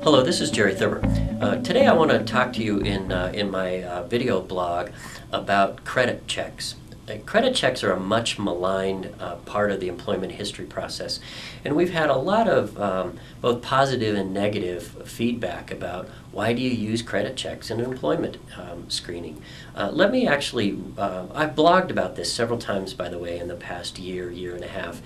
Hello, this is Jerry Thurber. Today I want to talk to you in my video blog about credit checks. Credit checks are a much maligned part of the employment history process, and we've had a lot of both positive and negative feedback about why do you use credit checks in employment screening. I've blogged about this several times, by the way, in the past year and a half.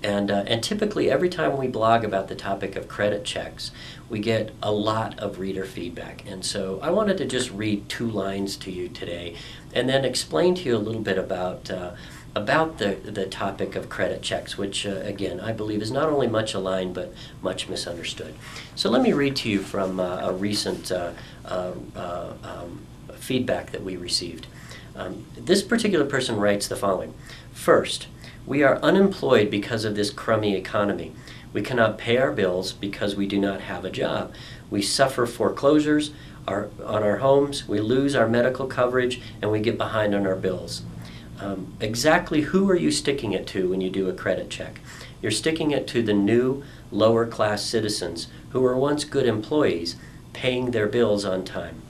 And typically every time we blog about the topic of credit checks, we get a lot of reader feedback. And so I wanted to just read 2 lines to you today and then explain to you a little bit about the topic of credit checks, which again I believe is not only much aligned but much misunderstood. So let me read to you from a recent feedback that we received. This particular person writes the following. First, we are unemployed because of this crummy economy. We cannot pay our bills because we do not have a job. We suffer foreclosures on our homes, we lose our medical coverage, and we get behind on our bills. Exactly who are you sticking it to when you do a credit check? You're sticking it to the new, lower class citizens who were once good employees, paying their bills on time.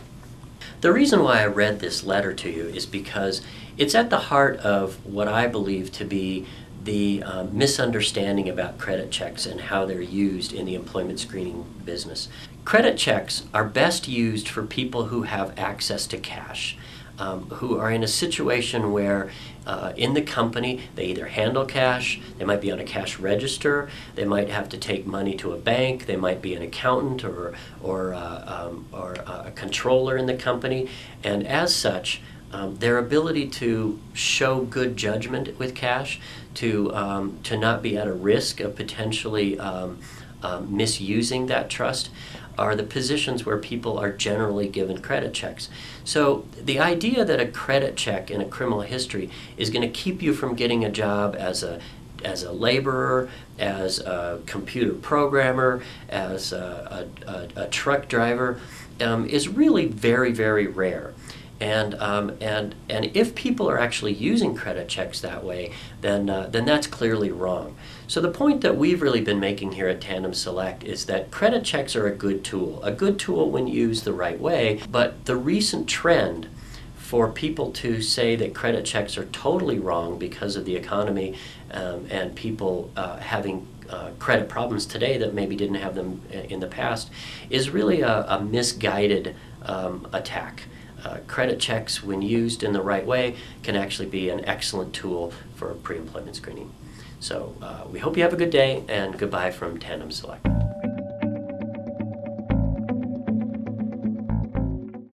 The reason why I read this letter to you is because it's at the heart of what I believe to be the misunderstanding about credit checks and how they're used in the employment screening business. Credit checks are best used for people who have access to cash, who are in a situation where in the company they either handle cash, they might be on a cash register, they might have to take money to a bank, they might be an accountant or a controller in the company, and as such their ability to show good judgment with cash, to not be at a risk of potentially misusing that trust, are the positions where people are generally given credit checks. So the idea that a credit check in a criminal history is going to keep you from getting a job as a laborer, as a computer programmer, as a truck driver, is really very, very rare. And if people are actually using credit checks that way, then that's clearly wrong. So the point that we've really been making here at Tandem Select is that credit checks are a good tool when used the right way, but the recent trend for people to say that credit checks are totally wrong because of the economy and people having credit problems today that maybe didn't have them in the past is really a misguided attack. Credit checks, when used in the right way, can actually be an excellent tool for pre-employment screening. So we hope you have a good day, and goodbye from Tandem Select.